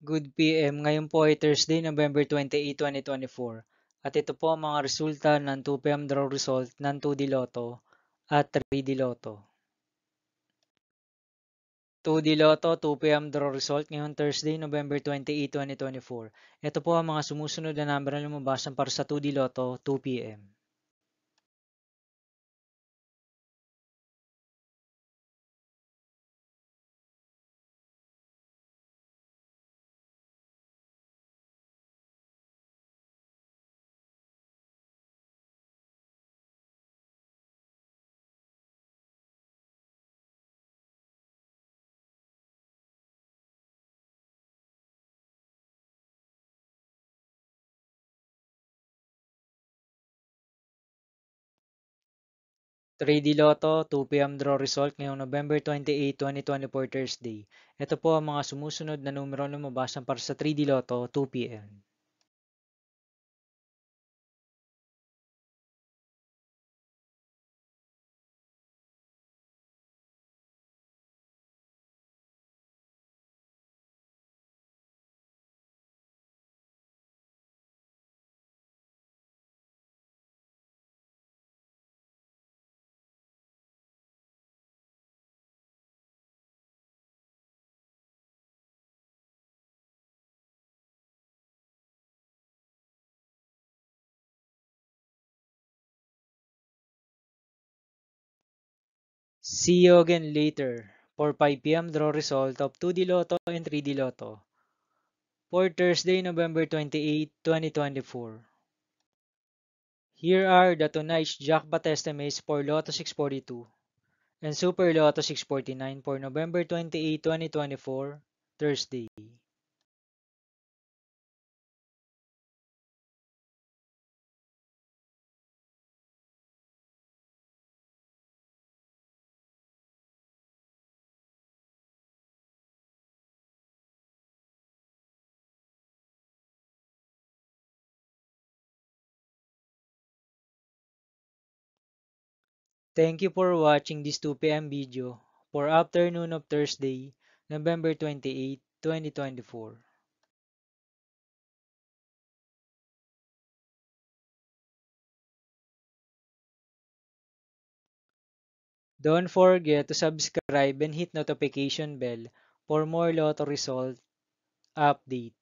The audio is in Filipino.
Good PM, ngayon po ay Thursday, November 28, 2024. At ito po ang mga resulta ng 2 PM draw result ng 2D Lotto at 3D Lotto. 2D Lotto, 2 PM draw result ngayong Thursday, November 28, 2024. Ito po ang mga sumusunod na number na lumabas para sa 2D Lotto, 2 PM. 3D Lotto, 2 PM draw result ngayong November 28, 2024 Thursday. Ito po ang mga sumusunod na numero na lumabas para sa 3D Lotto, 2 PM. 'See you again later' for 5 PM draw result of 2D Lotto and 3D Lotto for Thursday, November 28, 2024. Here are the tonight's jackpot estimates for Lotto 642 and Super Lotto 649 for November 28, 2024, Thursday. Thank you for watching this 2 PM video for afternoon of Thursday, November 28, 2024. Don't forget to subscribe and hit notification bell for more Lotto result update.